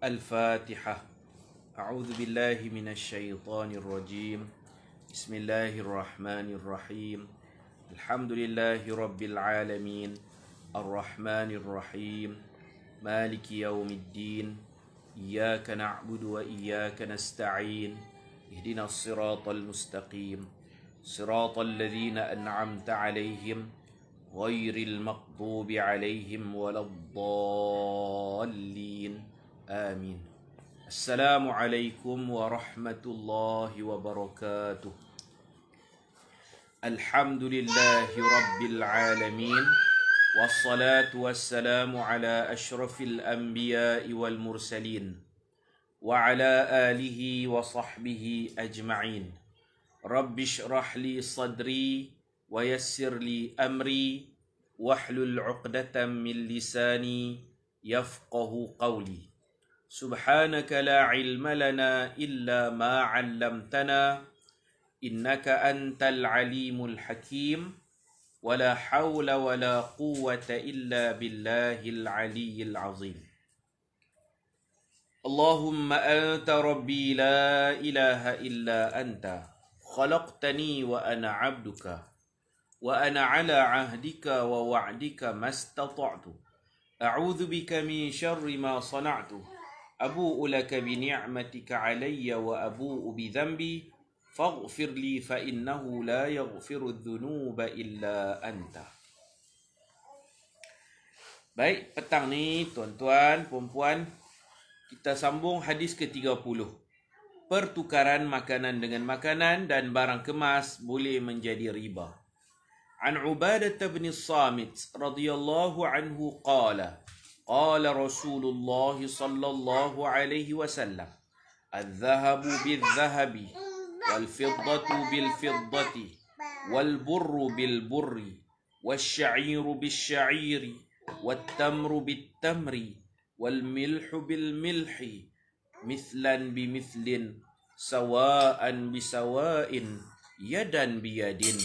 الفاتحة. أعوذ بالله من الشيطان الرجيم. بسم الله الرحمن الرحيم. الحمد لله رب العالمين الرحمن الرحيم مالك يوم الدين إياك نعبد وإياك نستعين اهدنا الصراط المستقيم صراط الذين أنعمت عليهم غير المغضوب عليهم ولا الضالين آمين. السلام عليكم ورحمة الله وبركاته. الحمد لله رب العالمين والصلاة والسلام على أشرف الأنبياء والمرسلين وعلى آله وصحبه أجمعين. رب اشرح لي صدري ويسر لي أمري واحلل عقدة من لساني يفقه قولي. سبحانك لا علم لنا إلا ما علمتنا إنك أنت العليم الحكيم ولا حول ولا قوة إلا بالله العلي العظيم. اللهم أنت ربي لا إله إلا أنت خلقتني وأنا عبدك وأنا على عهدك ووعدك ما استطعت أعوذ بك من شر ما صنعت أبوء لك بنعمتك علي وأبوء بذنبي فاغفر لي فإنه لا يغفر الذنوب إلا أنت. Baik, petang ni tuan-tuan, puan-puan, kita sambung hadis ke-30. Pertukaran makanan dengan makanan dan barang kemas boleh menjadi riba. An Ubadah bin Samit radhiyallahu anhu qala qala Rasulullah sallallahu alaihi wasallam al-dhahabu bil-dhahabi wal-fiddatu bil-fiddati wal-burru bil-burri wash-sha'iru bil-sha'iri wat-tamru bit-tamri wal-milhu bil-milhi mithlan bimithlin sawa'an bisawa'in yadan biyadin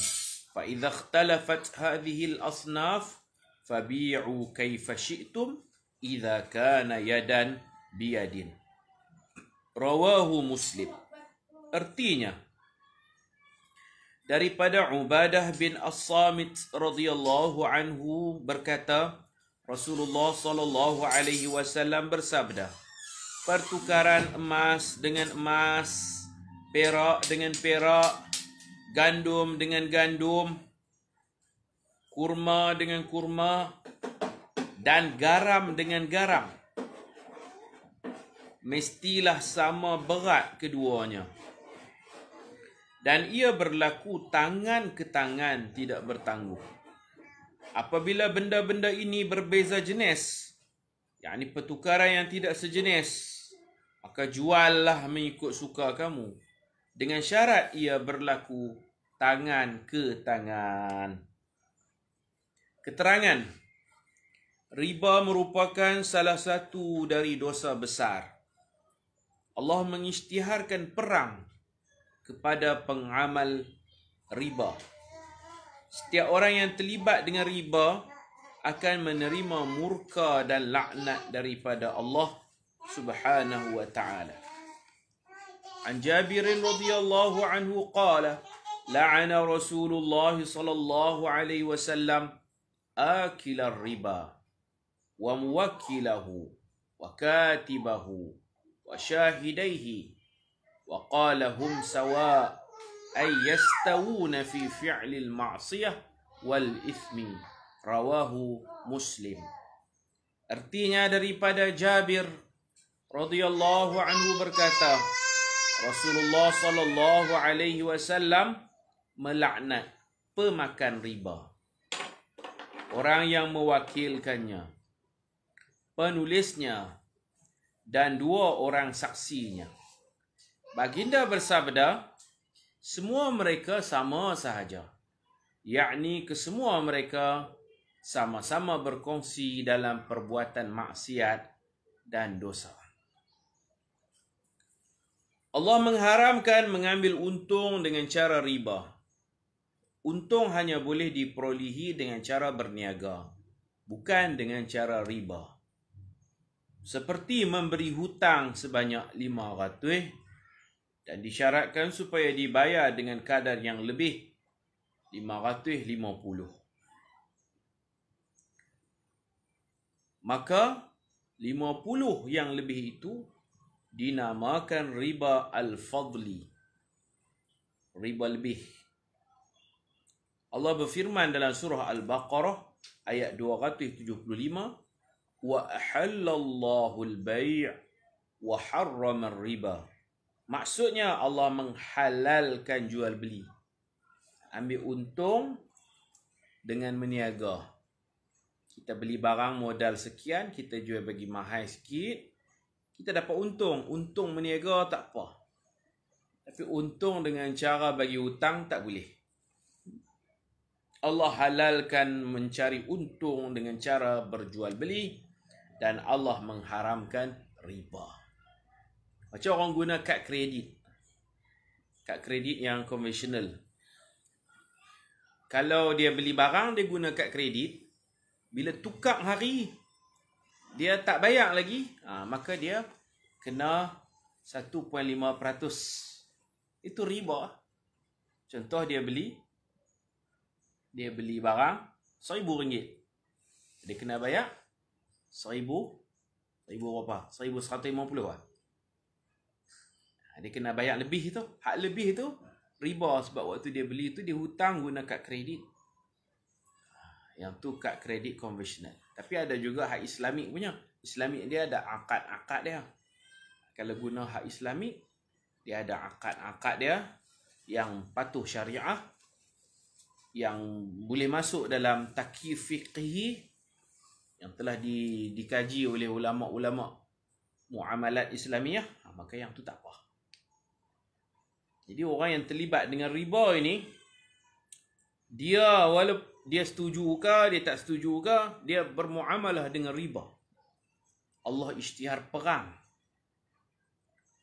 fa idza ikhtalafat hadhihi al-asnaf fabi'u kaifa syi'tum idza kana yadan biyadin. Rawahu Muslim. Artinya, daripada Ubadah bin As-Samit radhiyallahu anhu berkata, Rasulullah sallallahu alaihi wasallam bersabda, pertukaran emas dengan emas, perak dengan perak, gandum dengan gandum, kurma dengan kurma, dan garam dengan garam mestilah sama berat keduanya. Dan ia berlaku tangan ke tangan, tidak bertangguh. Apabila benda-benda ini berbeza jenis, yakni pertukaran yang tidak sejenis, maka juallah mengikut suka kamu, dengan syarat ia berlaku tangan ke tangan. Keterangan, riba merupakan salah satu dari dosa besar. Allah mengisytiharkan perang kepada pengamal riba. Setiap orang yang terlibat dengan riba akan menerima murka dan laknat daripada Allah Subhanahu wa ta'ala. An Jabir radhiyallahu anhu qala la'ana Rasulullah sallallahu alaihi wasallam akila riba wa muwakkilahu wa katibahu wa shahidaihi wa qala hum sawa' ay yastawuna fi fi'li al-ma'siyah wal ithmi. Rawahu Muslim. Artinya daripada Jabir radhiyallahu anhu berkata, Rasulullah sallallahu alaihi wasallam melaknat pemakan riba, orang yang mewakilkannya, penulisnya, dan dua orang saksinya. Baginda bersabda, semua mereka sama sahaja, yakni kesemua mereka sama-sama berkongsi dalam perbuatan maksiat dan dosa. Allah mengharamkan mengambil untung dengan cara riba. Untung hanya boleh diperolehi dengan cara berniaga, bukan dengan cara riba. seperti memberi hutang sebanyak 500 dan disyaratkan supaya dibayar dengan kadar yang lebih 550. Maka 50 yang lebih itu dinamakan riba al-fadli, riba lebih. Allah berfirman dalam surah Al-Baqarah ayat 275, wa ahallallahu al-bay' wa harrama ar-riba. Maksudnya Allah menghalalkan jual beli, ambil untung dengan meniaga. Kita beli barang modal sekian, kita jual bagi mahal sikit, kita dapat untung. Untung meniaga tak apa. Tapi untung dengan cara bagi hutang tak boleh. Allah halalkan mencari untung dengan cara berjual beli dan Allah mengharamkan riba. Macam orang guna kad kredit. Kad kredit yang konvensional. Kalau dia beli barang, dia guna kad kredit. Bila tukar hari, dia tak bayar lagi, maka dia kena 1.5%. Itu riba. Contoh dia beli barang RM1,000. Dia kena bayar 1,000 berapa? 1,150 lah. Dia kena bayar lebih tu. Hak lebih tu riba, sebab waktu dia beli tu dia hutang guna kad kredit. Yang tu kad kredit konvensional. Tapi ada juga hak Islamik punya. Islamik dia ada akad-akad dia. Kalau guna hak Islamik, dia ada akad-akad dia yang patuh syariah, yang boleh masuk dalam takyif fiqhi, yang telah dikaji oleh ulama-ulama muamalat Islamiah, maka yang tu tak apa. Jadi orang yang terlibat dengan riba ini, dia walaupun dia setuju ke, dia tak setuju ke, dia bermuamalah dengan riba. Allah isytihar perang.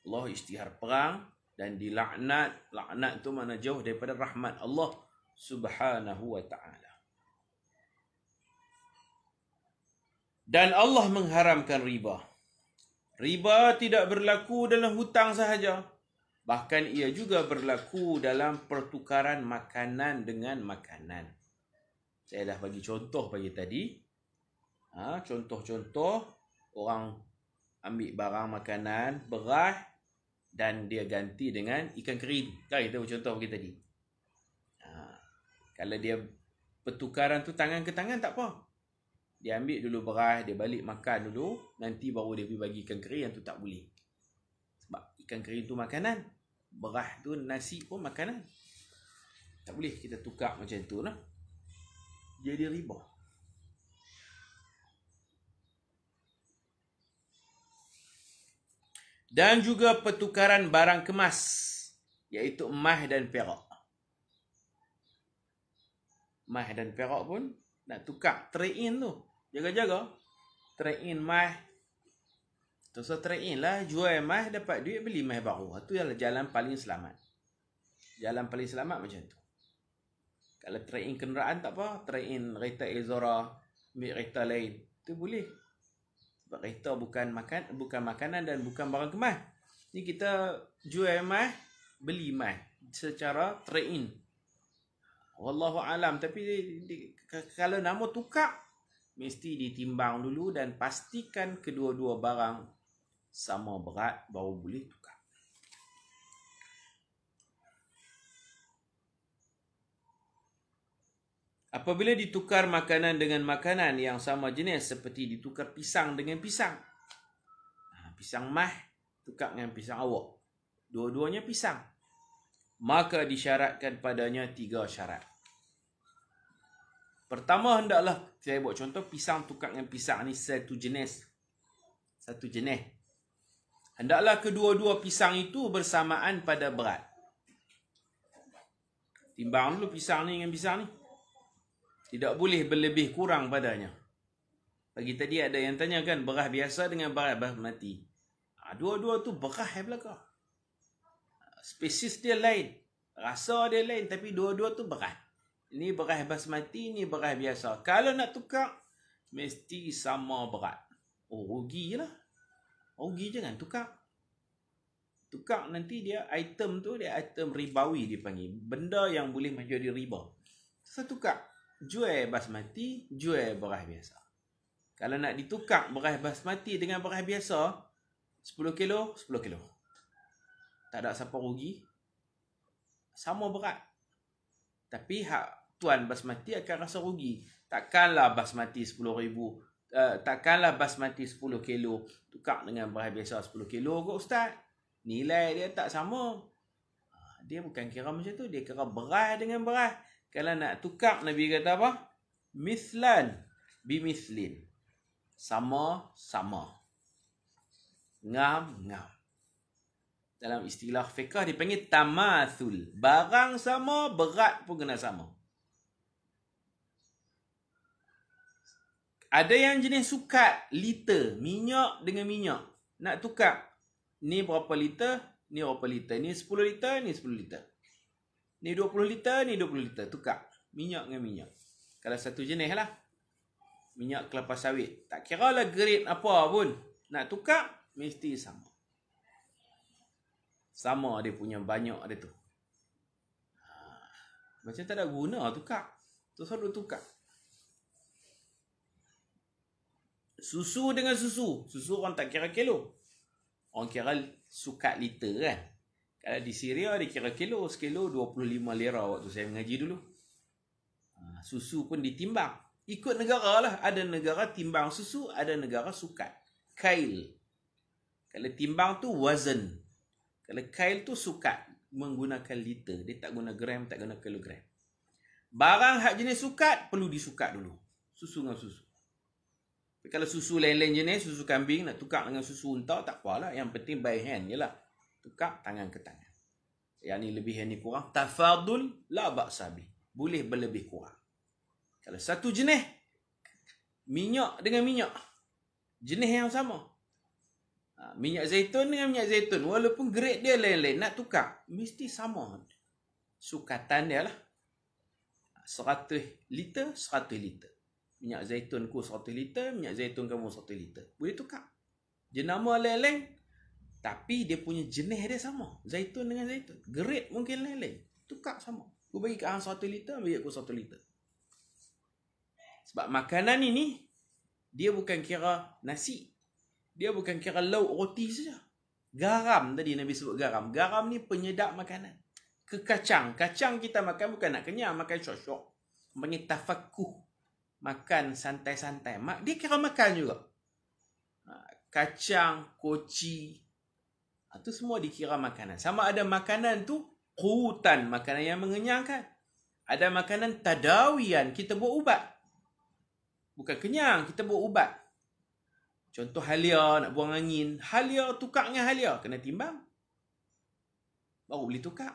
Allah isytihar perang dan dilaknat. Laknat tu mana jauh daripada rahmat Allah Subhanahu wa ta'ala. Dan Allah mengharamkan riba. Riba tidak berlaku dalam hutang sahaja. Bahkan ia juga berlaku dalam pertukaran makanan dengan makanan. Saya dah bagi contoh pagi tadi. Contoh-contoh orang ambil barang makanan, beras dan dia ganti dengan ikan kering. Kan kita contoh pagi tadi. Kalau dia pertukaran tu tangan ke tangan tak apa. Dia ambil dulu beras, dia balik makan dulu, nanti baru dia pergi bagi ikan kering, yang tu tak boleh. Sebab ikan kering tu makanan, beras tu nasi pun makanan. Tak boleh kita tukar macam tu lah. Jadi riba. Dan juga pertukaran barang kemas, iaitu emas dan perak. Emas dan perak pun nak tukar, trade in tu. Jaga-jaga. Trade in emas. Terus trade in lah, jual emas, dapat duit, beli emas baru. Itu adalah jalan paling selamat. Jalan paling selamat macam tu. Kalau trade in kenderaan tak apa, trade in kereta Ezora, ambil kereta lain, tu boleh. Sebab kereta bukan makanan dan bukan barang kemas. Ni kita jual emas, beli emas secara trade in. Wallahu alam, tapi kalau nama tukar mesti ditimbang dulu dan pastikan kedua-dua barang sama berat baru boleh tukar. Apabila ditukar makanan dengan makanan yang sama jenis, seperti ditukar pisang dengan pisang. Pisang mah tukar dengan pisang awak. Dua-duanya pisang. Maka disyaratkan padanya 3 syarat. Pertama, hendaklah, saya buat contoh, pisang tukar dengan pisang ni satu jenis. Satu jenis. Hendaklah kedua-dua pisang itu bersamaan pada berat. Timbang dulu pisang ni dengan pisang ni. Tidak boleh berlebih kurang padanya. Pagi tadi ada yang tanya kan, beras biasa dengan beras basmati. Dua-dua tu beras belakang. Spesies dia lain. Rasa dia lain, tapi dua-dua tu beras. Ini beras basmati, ini beras biasa. Kalau nak tukar, mesti sama berat. Oh, rugi lah. Rugi jangan tukar. Tukar nanti dia item tu, dia item ribawi dipanggil. Benda yang boleh menjadi riba. Saya tukar. Jual basmati, jual beras biasa. Kalau nak ditukar beras basmati dengan beras biasa, 10 kilo, 10 kilo. Tak ada siapa rugi. Sama berat. Tapi hak tuan basmati akan rasa rugi. Takkanlah basmati 10,000. Takkanlah basmati 10 kilo tukar dengan beras biasa 10 kilo kot ustaz. Nilai dia tak sama. Dia bukan kira macam tu. Dia kira beras dengan beras. Kalau nak tukar, Nabi kata apa? Mislan bimislin. Sama-sama. Ngam-ngam. Dalam istilah fiqah dipanggil tamathul. Barang sama, berat pun kena sama. Ada yang jenis sukat, liter, minyak dengan minyak. Nak tukar. Ni berapa liter, ni berapa liter. Ni 10 liter, ni 10 liter. Ni 20 liter, ni 20 liter. Tukar. Minyak dengan minyak. Kalau satu jenis lah. Minyak kelapa sawit. Tak kira lah grade apa pun. Nak tukar, mesti sama. Sama dia punya banyak dia tu. Macam tak ada guna tukar. Tu selalu tukar. Susu dengan susu. Susu orang tak kira kilo. Orang kira sukat liter kan. Kalau di Syria dia kira kilo. Sekilo 25 lira waktu saya mengaji dulu. Susu pun ditimbang. Ikut negara lah. Ada negara timbang susu. Ada negara sukat. Kail. Kalau timbang tu wazan. Kalau kail tu sukat. Menggunakan liter. Dia tak guna gram, tak guna kilogram. Barang hak jenis sukat, perlu disukat dulu. Susu dengan susu. Tapi kalau susu lain-lain jenis, susu kambing, nak tukar dengan susu unta, tak apalah. Yang penting by hand je lah. Tukar tangan ke tangan. Yang ni lebih, yang ni kurang. Tafadul la ba'sabi. Boleh berlebih kurang. Kalau satu jenis, minyak dengan minyak. Jenis yang sama. Minyak zaitun dengan minyak zaitun. Walaupun grade dia lain-lain. Nak tukar, mesti sama. Sukatan dia lah. 100 liter, 100 liter. Minyak zaitun ku 100 liter, minyak zaitun kamu 100 liter. Boleh tukar. Jenama lain-lain. Tapi dia punya jenis dia sama. Zaitun dengan zaitun. Grade mungkin lain-lain. Tukar sama. Aku bagi kat hang 1 liter, bagi aku 1 liter. Sebab makanan ini, dia bukan kira nasi. Dia bukan kira lauk roti saja. Garam tadi Nabi sebut garam. Garam ni penyedap makanan. Ke kacang. Kacang kita makan bukan nak kenyang, makan syok-syok. Panggil tafakuh. Makan santai-santai. Dia kira makan juga. Kacang, koci. Itu semua dikira makanan. Sama ada makanan tu qutan, makanan yang mengenyangkan. Ada makanan tadawian, kita buat ubat. Bukan kenyang, kita buat ubat. Contoh halia, nak buang angin. Halia tukar dengan halia, kena timbang. Baru boleh tukar.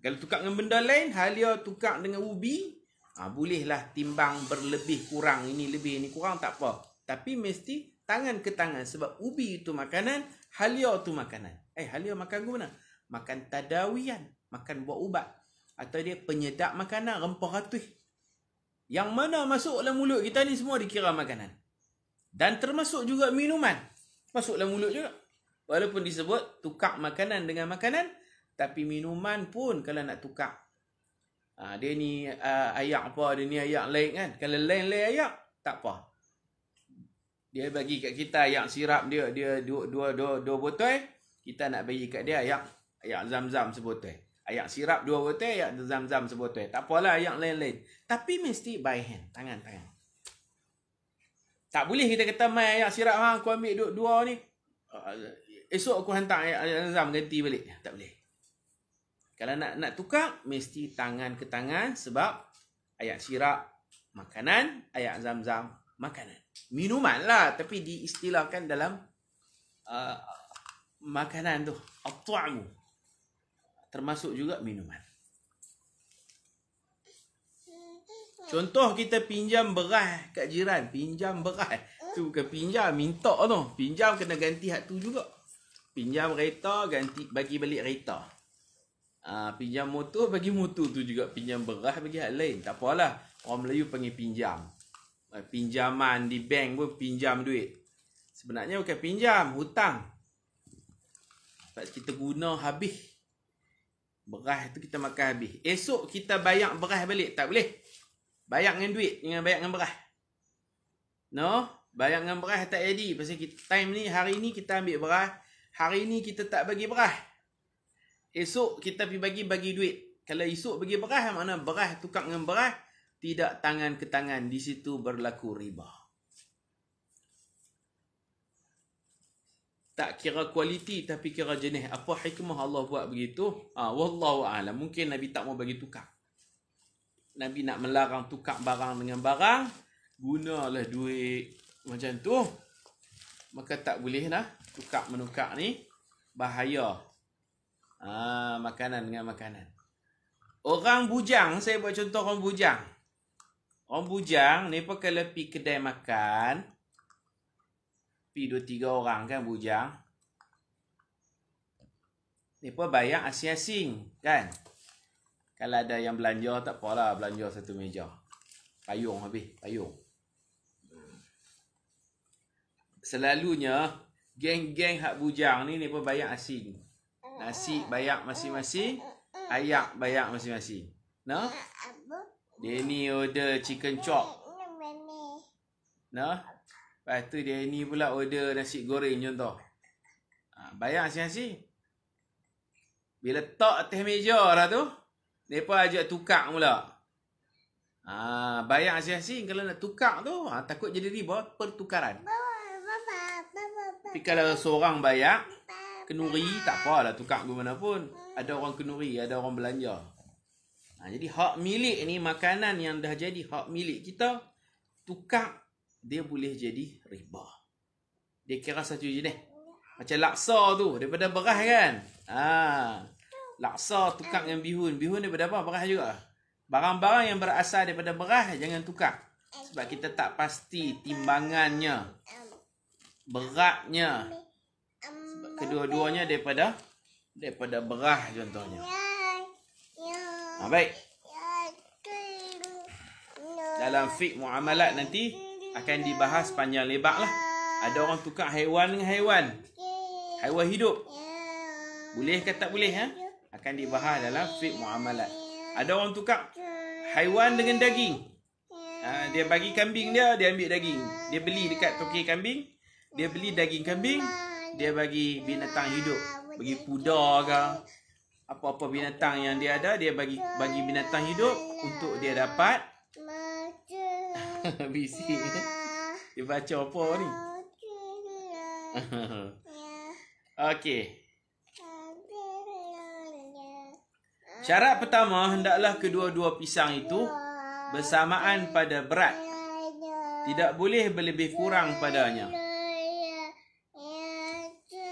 Kalau tukar dengan benda lain, halia tukar dengan ubi, bolehlah timbang berlebih kurang. Ini lebih, ini kurang, tak apa. Tapi mesti tangan ke tangan. Sebab ubi itu makanan, halia itu makanan. Halia makan ke mana? Makan tadawian. Makan buat ubat. Atau dia penyedap makanan, rempah ratih. Yang mana masuk dalam mulut kita ni semua dikira makanan. Dan termasuk juga minuman. Masuk dalam mulut juga. Walaupun disebut tukar makanan dengan makanan. Tapi minuman pun kalau nak tukar. Dia ni ayak apa, dia ni ayak lain kan. Kalau lain-lain ayak, tak apa. Dia bagi kat kita ayak sirap dia dua botol. Kita nak bagi kat dia ayak zam-zam sebotol. Ayak sirap 2 botol, ayak zam-zam sebotol. Tak apalah ayak lain-lain. Tapi mesti by hand, tangan-tangan. Tak boleh kita kata mai ayak sirap hang aku ambil 2 ni. Esok aku hantar ayak zam ganti balik. Tak boleh. Kalau nak tukar, mesti tangan ke tangan sebab ayak sirap makanan, ayak zam-zam makanan. Minuman lah, tapi diistilahkan dalam makanan tu. At-ta'mu. Termasuk juga minuman. Contoh kita pinjam beras kat jiran. Pinjam beras. Tu bukan pinjam, minta tu. Pinjam kena ganti hak tu juga. Pinjam kereta, ganti bagi balik kereta. Pinjam motor, bagi motor tu juga. Pinjam beras, bagi hak lain. Tak apalah. Orang Melayu panggil pinjam. Pinjaman di bank pun pinjam duit. Sebenarnya bukan pinjam, hutang. Sebab kita guna habis. Beras tu kita makan habis. Esok kita bayar beras balik. Tak boleh. Bayar dengan duit, jangan bayar dengan beras. No? Bayar dengan beras tak jadi. Pasal kita, time ni, hari ni kita ambil beras. Hari ni kita tak bagi beras. Esok kita pergi bagi duit. Kalau esok bagi beras, mana beras tukar dengan beras, tidak tangan ke tangan. Di situ berlaku riba. Tak kira kualiti tapi kira jenis. Apa hikmah Allah buat begitu? Wallahu a'lam. Mungkin Nabi tak mau bagi tukar. Nabi nak melarang tukar barang dengan barang. Gunalah duit macam tu. Maka tak boleh dah. Tukar menukar ni bahaya. Makanan dengan makanan. Orang bujang. Saya buat contoh orang bujang. Orang bujang ni pun kalau pergi kedai makan. 2-3 orang kan bujang. Ni pun bayar asing-asing kan. Kalau ada yang belanja tak apalah, belanja satu meja. Payung habis, payung. Selalunya geng-geng hak bujang ni pun bayar asing. Nasi bayar masing-masing, ayak bayar masing-masing. Nah? Dia ni order chicken chop. Nah? Lepas tu dia ni pula order nasi goreng contoh. Bayar asing-asing. Bila letak atas meja lah tu, mereka ajak tukar mula. Bayar asing-asing. Kalau nak tukar tu, takut jadi riba pertukaran. Tapi kalau seorang bayar, kenuri, tak apalah tukar ke mana pun. Ada orang kenuri, ada orang belanja. Jadi hak milik ni, makanan yang dah jadi hak milik kita, tukar, dia boleh jadi riba. Dia kira satu jenis. Macam laksa tu, daripada beras kan. Laksa tukar dengan bihun. Bihun daripada apa? Beras juga. Barang-barang yang berasal daripada beras, jangan tukar. Sebab kita tak pasti timbangannya, beratnya. Sebab kedua-duanya daripada beras contohnya. Baik. Dalam fiqh muamalat nanti akan dibahas panjang lebar lah. Ada orang tukar haiwan dengan haiwan. Haiwan hidup. Boleh ke tak boleh? Akan dibahas dalam fiqh muamalat. Ada orang tukar haiwan dengan daging. Dia bagi kambing dia ambil daging. Dia beli dekat toki kambing. Dia beli daging kambing. Dia bagi binatang hidup. Bagi kuda ke. Apa-apa binatang yang dia ada, dia bagi binatang hidup untuk dia dapat bisi. Dia baca apa ni? Okey. Syarat pertama, hendaklah kedua-dua pisang itu bersamaan pada berat. Tidak boleh berlebih kurang padanya.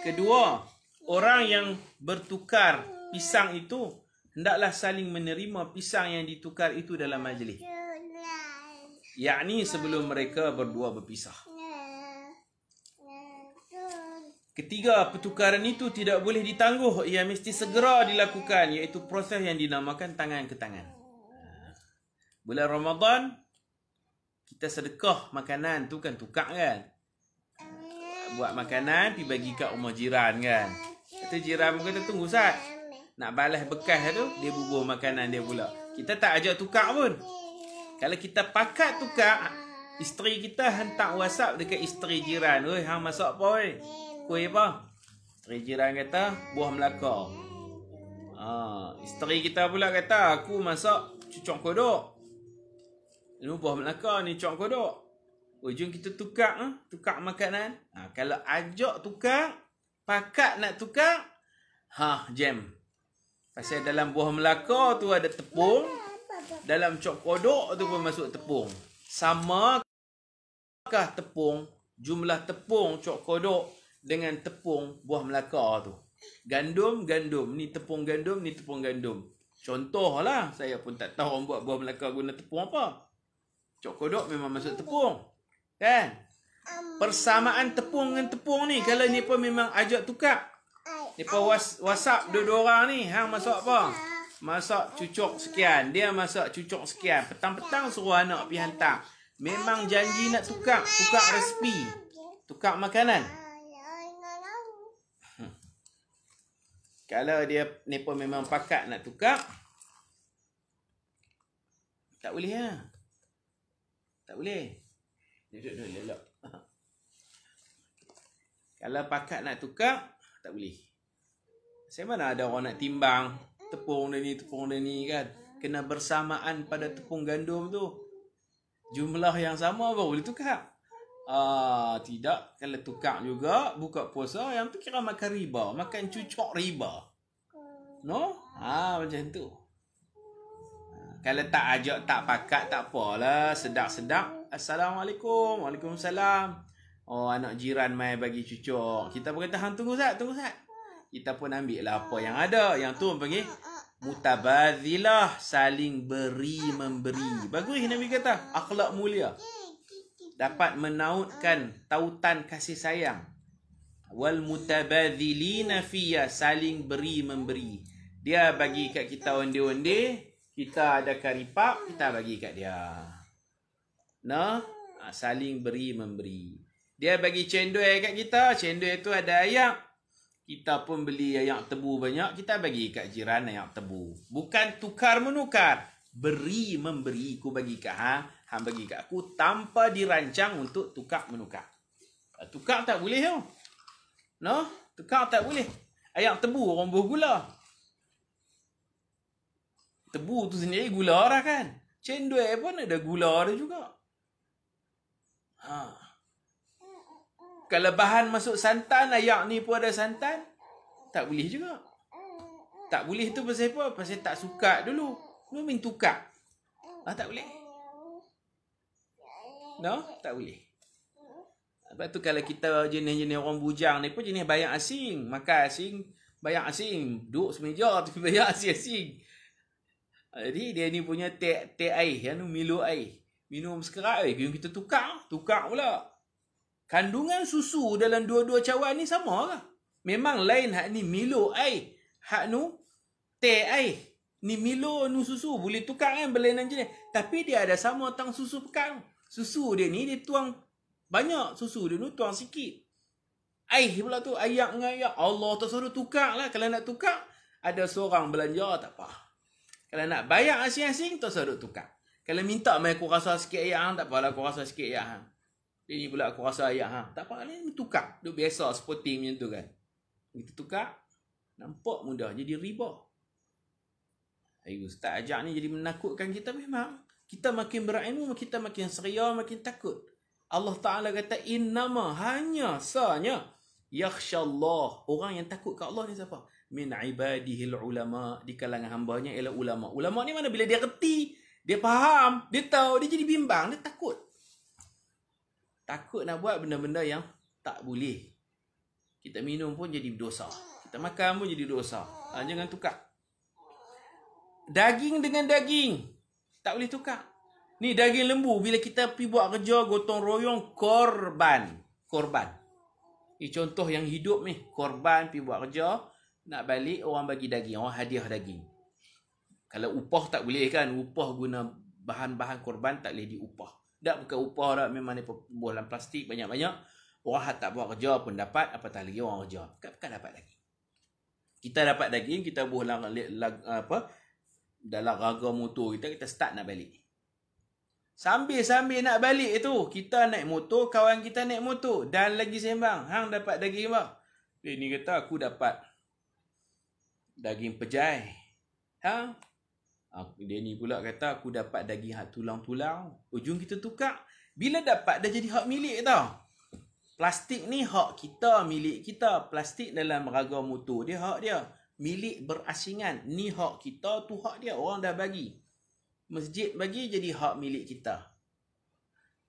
Kedua, orang yang bertukar pisang itu hendaklah saling menerima pisang yang ditukar itu dalam majlis. Yakni sebelum mereka berdua berpisah. Ketiga, pertukaran itu tidak boleh ditangguh. Ia mesti segera dilakukan, iaitu proses yang dinamakan tangan ke tangan. Bulan Ramadan, kita sedekah makanan tu kan tukar kan. Buat makanan, pergi bagi kat rumah jiran kan. Kata jiran kata, tunggu Ustaz. Nak balas bekas tu, dia bubuh makanan dia pula. Kita tak ajak tukar pun. Kalau kita pakat tukar, isteri kita hantar WhatsApp dekat isteri jiran. Oi, hang masak apa oi? Kuih apa? Isteri jiran kata, buah Melaka. Isteri kita pula kata, aku masak cucuk kodok. Ini buah Melaka ni cucuk kodok. Jom kita tukar, tukar makanan. Kalau ajak tukar, pakat nak tukar, jam. Pasal dalam buah Melaka tu ada tepung, dalam cok kodok tu pun masuk tepung. Samakah tepung, jumlah tepung cok kodok dengan tepung buah Melaka tu? Gandum, ni tepung gandum, ni tepung gandum. Contohlah, saya pun tak tahu orang buat buah Melaka guna tepung apa. Cok kodok memang masuk tepung. Kan? Persamaan tepung dengan tepung ni, kalau ni pun memang ajak tukar. Ni pun WhatsApp dua-dua orang ni, hang masak apa? Masak cucuk sekian, dia masak cucuk sekian. Petang-petang suruh anak pergi hantar. Memang janji nak tukar resipi. Tukar makanan. Kalau dia ni pun memang pakat nak tukar, tak boleh lah. Tak boleh. Duduk dulu elok. Kalau pakat nak tukar, tak boleh. Saya mana ada orang nak timbang tepung dia ni kan. Kena bersamaan pada tepung gandum tu. Jumlah yang sama baru boleh tukar. Tidak. Kalau tukar juga, buka puasa, yang tu kira makan riba. Makan cucuk riba. No? Macam tu. Kalau tak ajak, tak pakat, tak apalah. Sedap-sedap. Assalamualaikum. Waalaikumsalam. Anak jiran mai bagi cucuk. Kita pun kata, tunggu Ustaz. Kita pun ambil lah apa yang ada. Yang tu panggil mutabadhilah, saling beri memberi. Bagus Nabi kata, akhlak mulia. Dapat menautkan tautan kasih sayang. Wal mutabadhilina fiyya, saling beri memberi. Dia bagi kat kita onde-onde, kita ada karipap, kita bagi kat dia. Saling beri memberi. Dia bagi cendol kat kita, cendol tu ada ayak. Kita pun beli ayak tebu banyak, kita bagi kat jiran ayak tebu. Bukan tukar menukar, beri memberi. Ku bagi kat hang bagi kat aku tanpa dirancang untuk tukar menukar. Tukar tak boleh tau. Tukar tak boleh. Ayak tebu orang buah gula. Tebu tu sendiri gula dah kan. Cendol pun ada gula dia juga. Kalau bahan masuk santan, ayak ni pun ada santan, tak boleh juga. Tak boleh tu pasal apa? Pasal tak suka dulu. Lu main tukar. Tak boleh. Tak boleh. Sebab tu kalau kita jenis-jenis orang bujang ni pun jenis bayang asing. Makan asing, bayang asing. Duduk semeja tapi bayang asing-asing. Jadi dia ni punya teh air. Yang tu Milo air. Minum sekerat. Kita tukar pula. Kandungan susu dalam dua-dua cawan ni sama ke? Memang lain hak ni Milo air. Hak nu teh air. Ni Milo nu susu. Boleh tukar kan berlainan jenis. Tapi dia ada sama tang susu pekan. Susu dia ni dia tuang banyak. Susu dia ni tuang sikit. Air pula tu. Ayak dengan ayak. Allah tak suruh tukar lah. Kalau nak tukar, ada seorang belanja tak apa. Kalau nak bayar asing-asing, tak suruh tukar. Kalau minta mai aku rasa sikit ayak hang, tak apalah aku rasa sikit ayak hang. Dia ni pula aku rasa ayak hang. Tak apa ni tukar. Duk biasa sporting macam tu kan. Kita tukar. Nampak mudah. Jadi riba. Ustaz ajak ni jadi menakutkan kita memang. Kita makin berilmu, kita makin seria, makin takut. Allah Ta'ala kata, innama, hanya, sanya, yakhshallah. Orang yang takut ke Allah ni siapa? Min ibadihil ulama. Di kalangan hambanya ialah ulama. Ulama ni mana bila dia reti, dia faham, dia tahu, dia jadi bimbang, dia takut. Takut nak buat benda-benda yang tak boleh. Kita minum pun jadi dosa. Kita makan pun jadi dosa. Jangan tukar. Daging dengan daging. Tak boleh tukar. Ni daging lembu. Bila kita pergi buat kerja, gotong royong, korban. Ni contoh yang hidup ni. Korban pergi buat kerja. Nak balik, orang bagi daging. Orang hadiah daging. Kalau upah tak boleh kan. Upah guna bahan-bahan korban tak boleh diupah. Tak bukan upah dah. Memang ni bolan plastik banyak-banyak. Orang tak buat kerja pun dapat. Apatah lagi orang kerja. Bukan dapat daging. Kita dapat daging. Kita buh dalam raga motor kita start nak balik. Sambil nak balik tu, kita naik motor, kawan kita naik motor. Dan lagi sembang. Hang dapat daging apa? Dia ni kata aku dapat daging pejai. Dia ni pula kata aku dapat daging hak tulang-tulang. Ujung kita tukar. Bila dapat dah jadi hak milik tau. Plastik ni hak kita, milik kita. Plastik dalam raga motor dia hak dia. Milik berasingan. Ni hak kita, tu hak dia. Orang dah bagi. Masjid bagi jadi hak milik kita.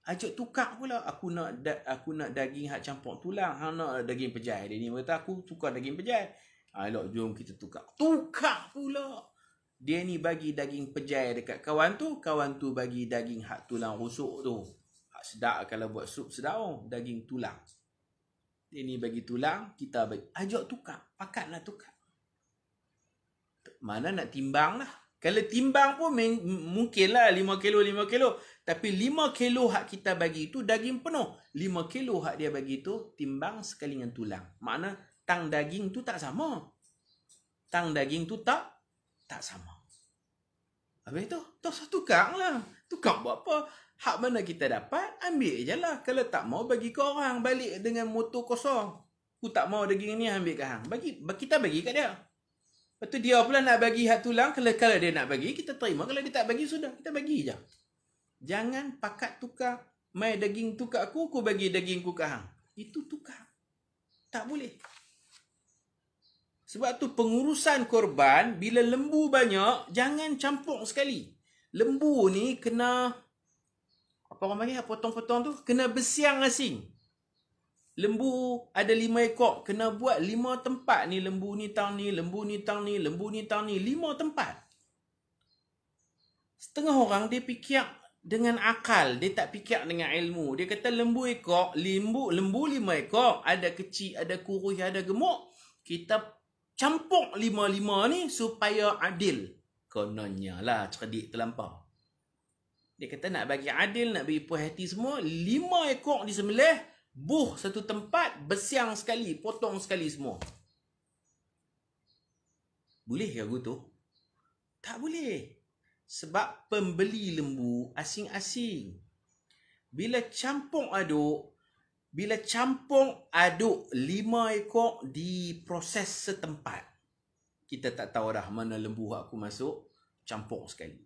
Ajak tukar pula. Aku nak daging hak campur tulang. Hang nak daging pejai. Dia ni kata aku tukar daging pejai. Elok jom kita tukar. Tukar pula. Dia ni bagi daging pejai dekat kawan tu bagi daging hak tulang rusuk tu. Hak sedap kalau buat sup sedap daging tulang. Dia ni bagi tulang, kita bagi. Ajak tukar. Pakat nak tukar. Mana nak timbang lah. Kalau timbang pun mungkinlah 5 kilo, 5 kilo. Tapi 5 kilo hak kita bagi itu daging penuh. 5 kilo hak dia bagi itu timbang sekali dengan tulang. Makna tang daging tu tak sama. Tang daging tu tak sama. Habis tu, tukang lah. Tukang buat apa? Hak mana kita dapat, ambil je lah. Kalau tak mau, bagi ke orang. Balik dengan motor kosong. Aku tak mau daging ni, ambil ke hang. Kita bagi kat dia. Lepas tu dia pula nak bagi hak tulang. Kalau dia nak bagi, kita terima. Kalau dia tak bagi, sudah. Kita bagi je. Jangan pakat tukar. Mai daging tukar aku bagi daging ku ke hang. Itu tukar. Tak boleh. Sebab tu pengurusan korban, bila lembu banyak, jangan campur sekali. Lembu ni kena, apa orang panggil, potong-potong tu, kena bersiang asing. Lembu ada 5 ekor, kena buat 5 tempat ni. Lembu ni tang ni, lembu ni tang ni, lembu ni tang ni. 5 tempat. Setengah orang dia fikir dengan akal, dia tak fikir dengan ilmu. Dia kata lembu 5 ekor, ada kecil, ada kurus, ada gemuk. Kita campur 5-5 ni supaya adil. Kononnya lah cerdik terlampau. Dia kata nak bagi adil, nak bagi puas hati semua, 5 ekor disembelih, buh satu tempat, bersiang sekali, potong sekali semua. Boleh ke aku tu? Tak boleh. Sebab pembeli lembu asing-asing. Bila campur aduk 5 ekor diproses setempat, kita tak tahu dah mana lembu aku masuk, campur sekali.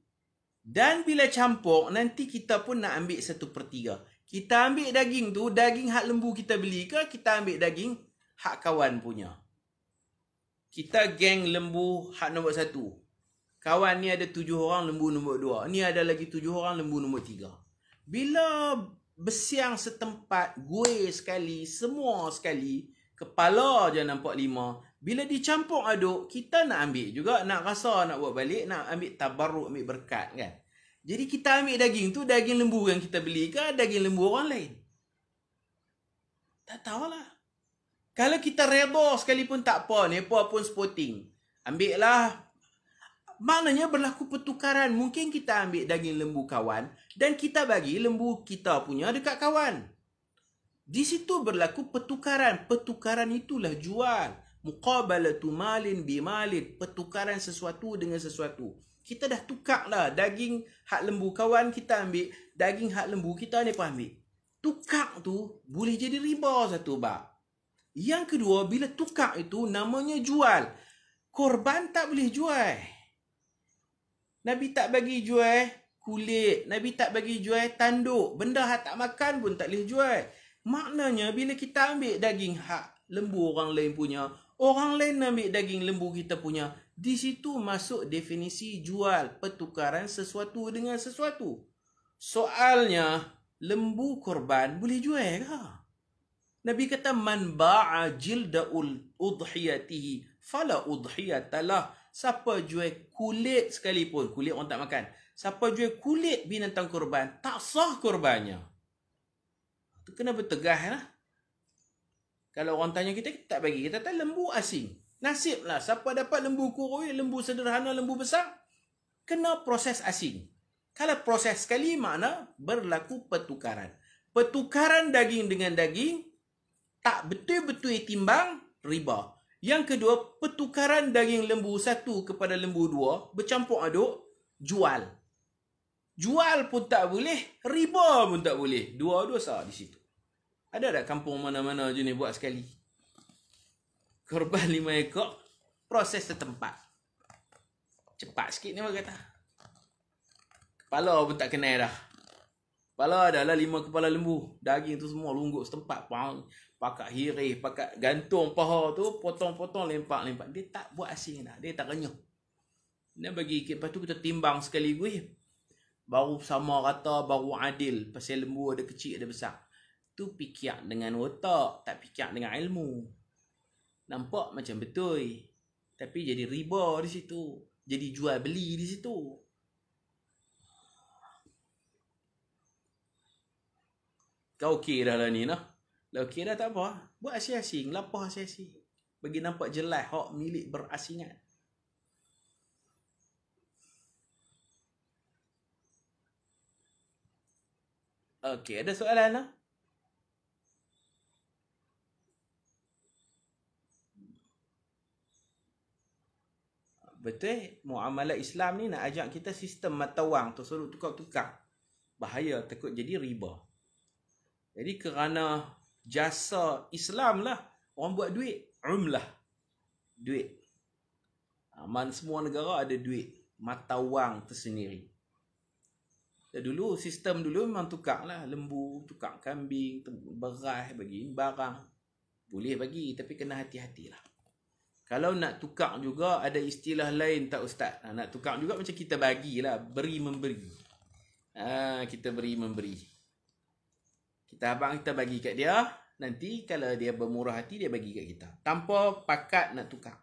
Dan bila campur, nanti kita pun nak ambil 1/3. Kita ambil daging tu, daging hak lembu kita beli ke, kita ambil daging hak kawan punya. Kita geng lembu hak nombor 1. Kawan ni ada 7 orang, lembu nombor 2. Ni ada lagi 7 orang, lembu nombor 3. Bila bersiang setempat, gue sekali, semua sekali, kepala je nampak 5. Bila dicampur aduk, kita nak ambil juga, nak rasa, nak buat balik, nak ambil tabarruk, ambil berkat kan. Jadi kita ambil daging tu, daging lembu yang kita beli ke, daging lembu orang lain? Tak tahulah. Kalau kita redha sekalipun tak apa, mereka pun sporting. Ambil lah. Maknanya berlaku pertukaran. Mungkin kita ambil daging lembu kawan dan kita bagi lembu kita punya dekat kawan. Di situ berlaku pertukaran. Pertukaran itulah jual. Muqabalatu malin bimalin. Pertukaran sesuatu dengan sesuatu. Kita dah tukar lah. Daging hak lembu kawan kita ambil. Daging hak lembu kita ni pun ambil. Tukar tu boleh jadi riba satu bab. Yang kedua, bila tukar itu namanya jual. Korban tak boleh jual. Nabi tak bagi jual kulit. Nabi tak bagi jual tanduk. Benda hak tak makan pun tak boleh jual. Maknanya bila kita ambil daging hak lembu orang lain punya, orang lain ambil daging lembu kita punya, di situ masuk definisi jual, pertukaran sesuatu dengan sesuatu. Soalnya, lembu korban boleh jual ke? Nabi kata, man ba'a jilda'ul udhiyatihi fala udhiyatalah. Siapa jual kulit sekalipun, kulit orang tak makan, siapa jual kulit binatang korban, tak sah korbannya. Itu kena bertegah lah. Kalau orang tanya kita tak bagi. Kita kata lembu asing. Nasib lah. Siapa dapat lembu kurui, lembu sederhana, lembu besar, kena proses asing. Kalau proses sekali, makna berlaku pertukaran. Pertukaran daging dengan daging, tak betul-betul timbang, riba. Yang kedua, pertukaran daging lembu 1 kepada lembu 2, bercampur aduk, jual. Jual pun tak boleh, riba pun tak boleh. Dua dosa di situ. Ada tak kampung mana-mana je ni buat sekali? Korban 5 ekor, proses setempat. Cepat sikit ni orang kata. Kepala pun tak kenal dah. Kepala adalah 5 kepala lembu. Daging tu semua lungguk setempat. Pakat hirih, pakat gantung paha tu, potong-potong, lempak-lempak. Dia tak buat asing dah. Dia tak renyah. Dia bagi ikut. Lepas tu kita timbang sekali gue. Baru sama rata, baru adil. Pasal lembu ada kecil, ada besar. Tu fikir dengan otak, tak fikir dengan ilmu. Nampak macam betul. Tapi jadi riba di situ. Jadi jual beli di situ. Kau okey dah lah ni nah. Lah okey dah tak apa. Buat asing-asing, lapah asing-asing. Bagi nampak jelas hak milik berasingan. Okey, ada soalan lah? Betul, muamalah Islam ni nak ajak kita sistem mata wang tu suruh tukar-tukar. Bahaya, takut jadi riba. Jadi kerana jasa Islam lah orang buat duit, umlah. Duit. Semua negara ada duit, mata wang tersendiri. Dan dulu sistem dulu memang tukar lah, lembu, tukar kambing, beras bagi barang. Boleh bagi tapi kena hati-hatilah. Kalau nak tukar juga ada istilah lain tak ustaz? Nak tukar juga macam kita bagilah, beri memberi. Kita beri memberi. Abang kita bagi kat dia, nanti kalau dia bermurah hati dia bagi kat kita. Tanpa pakat nak tukar.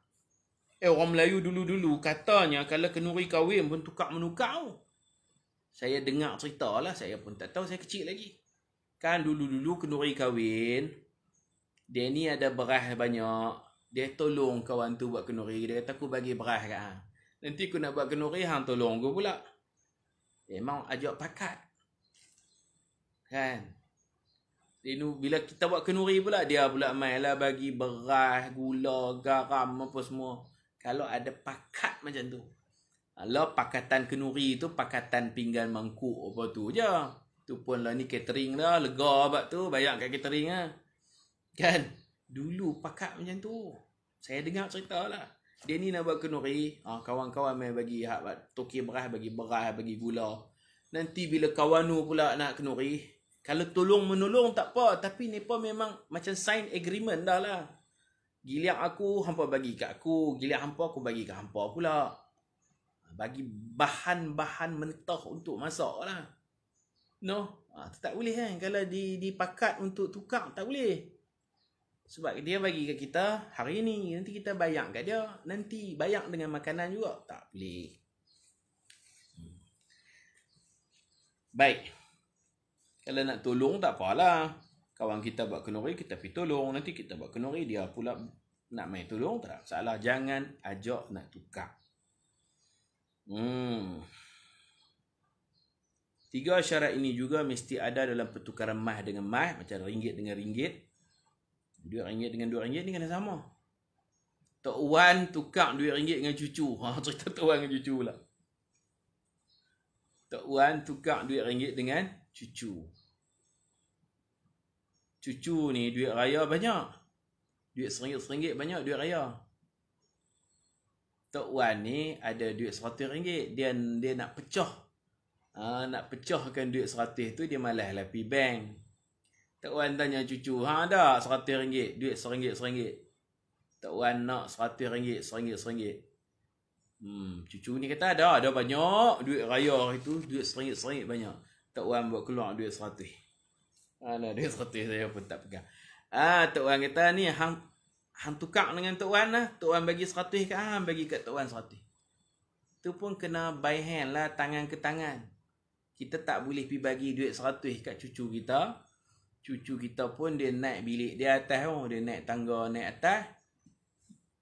Orang Melayu dulu-dulu katanya kalau kenduri kahwin pun tukar-menukar. Saya dengar cerita lah, saya pun tak tahu, saya kecil lagi. Kan dulu-dulu kenduri kahwin, dia ni ada beras banyak. Dia tolong kawan tu buat kenduri. Dia kata aku bagi beras kat hang. Nanti aku nak buat kenduri, hang tolong aku pula. Memang ajak pakat. Kan? Bila kita buat kenduri pula, dia pula main lah bagi beras, gula, garam, apa semua. Kalau ada pakat macam tu. Kalau pakatan kenduri tu, pakatan pinggan mangkuk apa tu je. Tu pun lah ni catering dah, lega abad tu, bayar kat catering lah. Kan? Dulu pakat macam tu. Saya dengar cerita lah. Dia ni nak buat kenduri, kawan-kawan main bagi toki beras, bagi gula. Nanti bila kawan tu pula nak kenduri, kalau tolong-menolong tak apa, tapi mereka memang macam sign agreement dah lah. Giliak aku, hampa bagi kat aku. Giliak hampa, aku bagi kat hampa pula. Bagi bahan-bahan mentah untuk masak lah. No? Tak boleh kan? Kalau dipakat untuk tukar, tak boleh. Sebab dia bagi kat kita hari ni, nanti kita bayar kat dia. Nanti bayar dengan makanan juga. Tak boleh. Baik. Kalau nak tolong tak apalah. Kawan kita buat kenduri, kita pergi tolong. Nanti kita buat kenduri, dia pula nak main tolong. Tak salah. Jangan ajak nak tukar. 3 syarat ini juga mesti ada dalam pertukaran mas dengan mas. Macam ringgit dengan ringgit. RM2 dengan RM2 ni kena sama. Tok Wan tukar RM2 dengan cucu. Cerita Tok Wan dengan cucu pula. Tok Wan tukar RM2 dengan cucu. Cucu ni duit raya banyak. Duit RM1 banyak duit raya. Tok Wan ni ada duit RM100. Dia nak pecah. Nak pecahkan duit RM100 tu, dia malas lah pergi bank. Tok Wan tanya cucu, ada RM100, duit RM1. Tok Wan nak RM100. Cucu ni kata ada banyak duit raya itu, duit RM1 banyak. Tok Wan buat keluar duit RM100. Duit RM100 saya pun tak pegang. Tok Wan kata ni hang tukar dengan Tok Wan lah. Tok Wan bagi RM100 kat hang, bagi kat Tok Wan RM100. Tu pun kena by hand lah, tangan ke tangan. Kita tak boleh pergi bagi duit RM100 kat cucu kita. Cucu kita pun dia naik bilik dia atas tu. Dia naik tangga naik atas.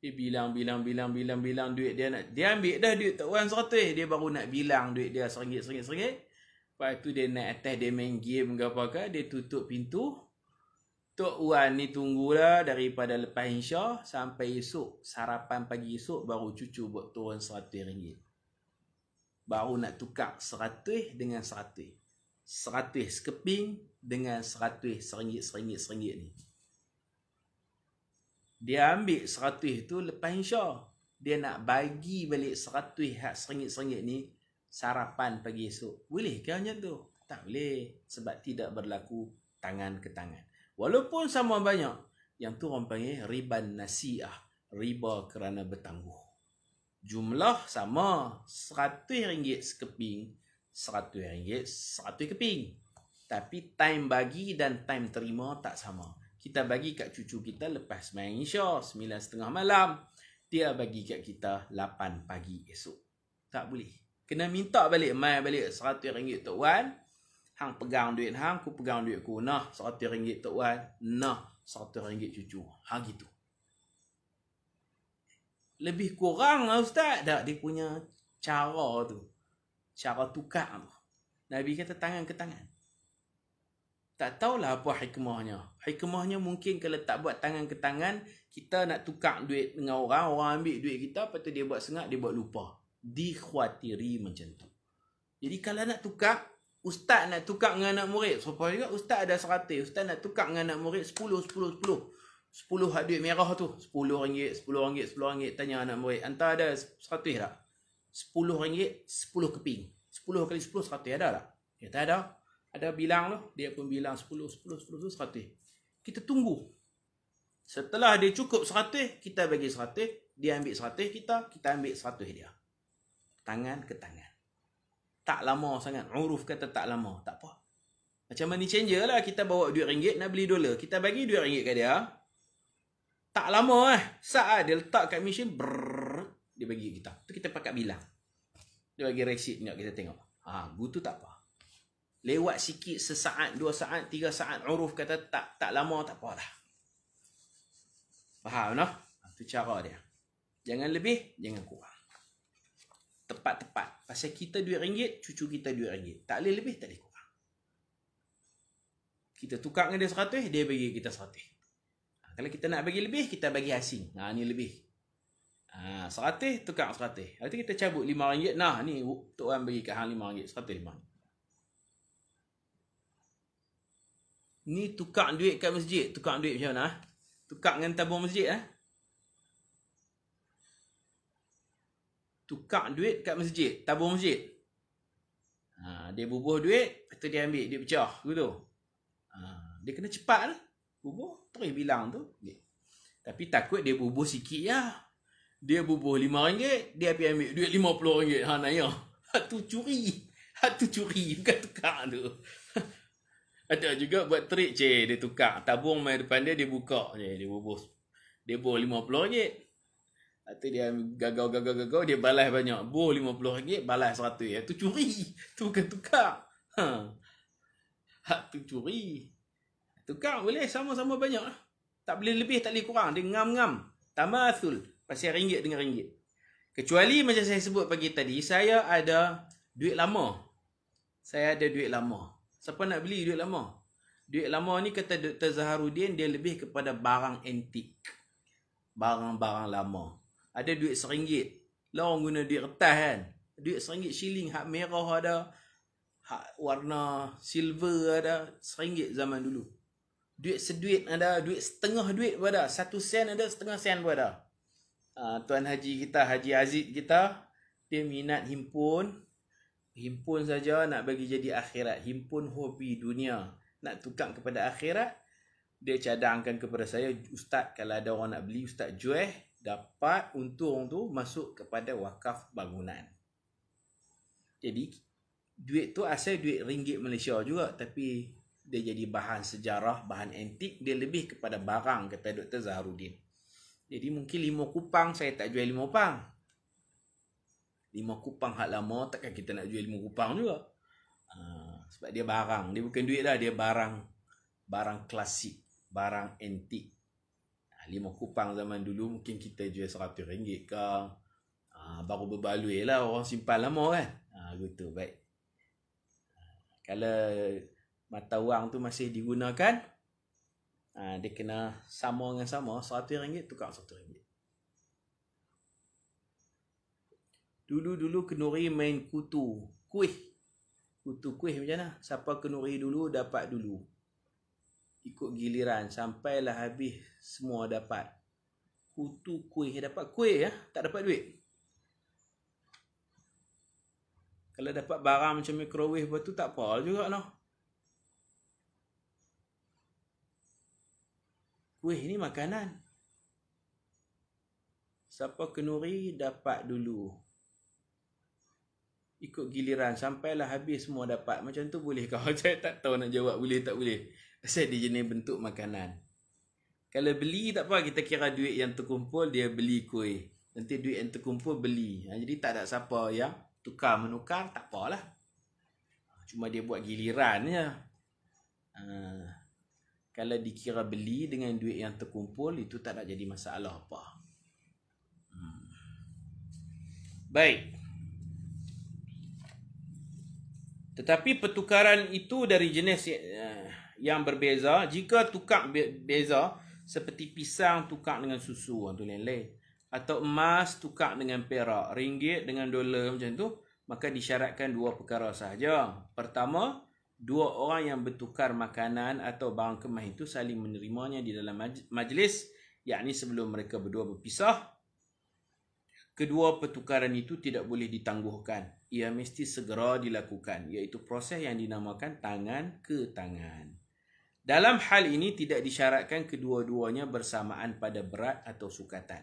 Dia bilang duit dia nak. Dia ambil dah duit Tok Wan RM100. Dia baru nak bilang duit dia RM1. Lepas tu dia naik atas, dia main game ke apa-apa. Dia tutup pintu. Tok Wan ni tunggulah daripada lepas Insya sampai esok. Sarapan pagi esok baru cucu buat turun RM100. Baru nak tukar RM100 dengan RM100. RM100 sekeping dengan RM100 RM1 ni. Dia ambil RM100 tu lepas Insya. Dia nak bagi balik RM100 hak RM1 ni sarapan pagi esok. Boleh ke macam tu? Tak boleh. Sebab tidak berlaku tangan ke tangan. Walaupun sama banyak. Yang tu orang panggil riban nasi'ah. Riba kerana bertangguh. Jumlah sama. RM100 sekeping. RM100 100 keping. Tapi time bagi dan time terima tak sama. Kita bagi kat cucu kita lepas main Insya 9:30 malam. Dia bagi kat kita 8 pagi esok. Tak boleh. Kena minta balik, mai balik RM100 Tok Wan. Hang pegang duit hang, aku pegang duit aku. Nah, RM100 Tok Wan. Nah, RM100 cucu. Gitu. Lebih kurang lah Ustaz. Tak, dia punya cara tu. Cara tukar tu. Nabi kata tangan ke tangan. Tak tahulah apa hikmahnya. Hikmahnya mungkin kalau tak buat tangan ke tangan, kita nak tukar duit dengan orang, orang ambil duit kita, lepas tu dia buat sengat, dia buat lupa. Dikhawatiri macam tu. Jadi kalau nak tukar, ustaz nak tukar dengan anak murid, supaya juga ustaz ada 100, ustaz nak tukar dengan anak murid 10 hak duit merah tu, RM10, RM10, tanya anak murid, hantar ada 100 tak? RM10, 10 keping. 10 kali 10, 100 ada tak? Ya tak ada. Ada bilang tu, dia pun bilang 10, 100. Kita tunggu. Setelah dia cukup 100, kita bagi 100, dia ambil 100 kita ambil 100 dia. Tangan ke tangan. Tak lama sangat. Uruf kata tak lama, tak apa. Macam money changer lah, kita bawa duit ringgit nak beli dolar. Kita bagi duit ringgit kat dia. Tak lama saat dia letak kat mesin, dia bagi kita. Tu kita pakai bilang. Dia bagi resit nak kita tengok. Gitu tak apa. Lewat sikit, sesaat, 2 saat, 3 saat, uruf kata tak lama, tak apalah. Faham no? Itu cara dia. Jangan lebih, jangan kurang. Tepat-tepat. Pasal kita duit ringgit, cucu kita duit ringgit. Tak boleh lebih, tak boleh kurang. Kita tukar dengan dia 100, dia bagi kita 100. Kalau kita nak bagi lebih, kita bagi asing. Ni lebih. 100, tukar 100. Nanti kita cabut RM5. Nah, ni Tok Wan bagi kat hang RM5. 105. Ni tukar duit kat masjid. Tukar duit macam mana? Tukar dengan tabung masjid. Tukar duit kat masjid. Tabung masjid. Dia bubuh duit. Lepas tu dia ambil. Dia pecah. Gitu. Dia kena cepat lah. Bubuh. Terus bilang tu. Tapi takut dia bubuh sikit lah. Dia bubuh RM5. Dia ambil duit RM50. Naya. Tu curi. Tu curi. Bukan tukar tu. Ada juga buat trik dia tukar tabung main depan dia buka je, dia bubuh RM50. Atau dia gagal dia balas banyak. Buh RM50 balas RM100. Tu curi. Tu bukan tukar. Tu curi. Tukar boleh sama-sama banyak lah. Tak boleh lebih, tak boleh kurang. Dia ngam-ngam. Tamathul. Pasal ringgit dengan ringgit. Kecuali macam saya sebut pagi tadi, saya ada duit lama. Siapa nak beli duit lama? Duit lama ni kata Dr. Zaharuddin, dia lebih kepada barang antik. Barang-barang lama. Ada duit RM1. Lah orang guna duit kertas kan. Duit RM1 shilling, hak merah ada. Hak warna silver ada. RM1 zaman dulu. Duit seduit ada. Duit setengah duit pun ada. 1 sen ada, setengah sen pun ada. Tuan Haji kita, Haji Aziz kita, dia minat himpun. Himpun saja nak bagi jadi akhirat. Himpun hobi dunia. Nak tukar kepada akhirat. Dia cadangkan kepada saya, Ustaz, kalau ada orang nak beli, Ustaz jual. Dapat untung tu masuk kepada wakaf bangunan. Jadi, duit tu asal duit ringgit Malaysia juga. Tapi, dia jadi bahan sejarah, bahan antik. Dia lebih kepada barang, kata Dr. Zaharuddin. Jadi, mungkin 5 kupang, saya tak jual 5 kupang. 5 kupang hak lama, takkan kita nak jual 5 kupang juga. Sebab dia barang. Dia bukan duit lah, dia barang. Barang klasik. Barang antik. 5 kupang zaman dulu mungkin kita jual RM100 ke. Baru berbaloi lah, orang simpan lama kan. Gitu, baik. Kalau mata wang tu masih digunakan, dia kena sama dengan sama. RM100 tukar RM100. Dulu Kenuri main kutu kuih. Kutu kuih macam mana? Siapa Kenuri dulu dapat dulu. Ikut giliran sampailah habis semua dapat. Kutu kuih dapat kuih tak dapat duit. Kalau dapat barang macam microwave tu tak apa juga noh. Kuih ni makanan. Siapa Kenuri dapat dulu. Ikut giliran sampailah habis semua dapat. Macam tu boleh kau? Saya tak tahu nak jawab boleh tak boleh. Pasal dia jenis bentuk makanan. Kalau beli tak apa, kita kira duit yang terkumpul dia beli kuih. Nanti duit yang terkumpul beli. Jadi tak ada siapa yang tukar menukar, tak apalah. Cuma dia buat giliran je. Kalau dikira beli dengan duit yang terkumpul, itu tak nak jadi masalah apa. Baik. Tetapi pertukaran itu dari jenis yang berbeza. Jika tukar beza, seperti pisang tukar dengan susu, tu lain-lain. Atau emas tukar dengan perak, ringgit dengan dolar macam tu, maka disyaratkan dua perkara sahaja. Pertama, dua orang yang bertukar makanan atau barang kemas itu saling menerimanya di dalam majlis, yakni sebelum mereka berdua berpisah. Kedua pertukaran itu tidak boleh ditangguhkan. Ia mesti segera dilakukan, iaitu proses yang dinamakan tangan ke tangan. Dalam hal ini tidak disyaratkan kedua-duanya bersamaan pada berat atau sukatan.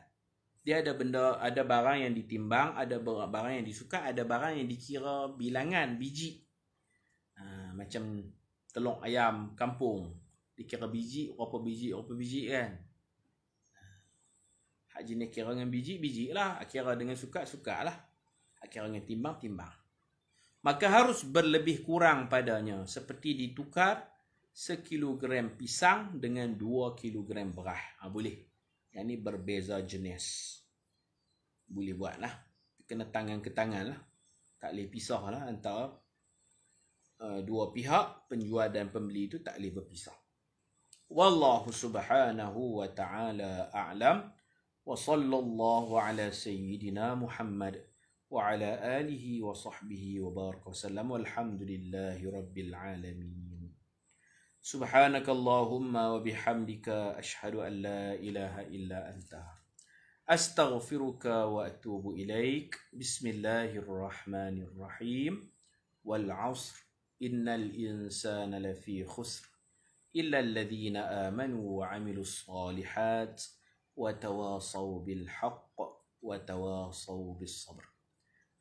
Dia ada barang yang ditimbang, ada barang yang disukat, ada barang yang dikira bilangan, biji. Macam telur ayam kampung, dikira biji, berapa biji kan. Hak jenis kira dengan biji lah, kira dengan sukat lah, kira dengan timbang. Maka harus berlebih kurang padanya, seperti ditukar 1 kilogram pisang dengan 2 kilogram beras. Boleh. Yang ni berbeza jenis. Boleh buat lah. Kena tangan ke tangan lah. Tak boleh pisah lah antara dua pihak, penjual dan pembeli itu tak boleh berpisah. Wallahu subhanahu wa ta'ala a'lam. Wa sallallahu ala sayyidina Muhammad wa ala alihi wa sahbihi wa baraka wa sallam. Walhamdulillahi rabbil alamin. Subhanakallahumma wa bihamdika ashhadu an la ilaha illa anta astaghfiruka wa atubu ilaik. Bismillahirrahmanirrahim. Wal 'asr innal insana lafi khusr illa alladhina amanu wa 'amilus shalihat wa tawasaw bil haqq wa tawasaw bis sabr.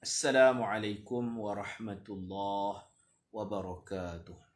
Assalamu alaikum warahmatullahi wabarakatuh.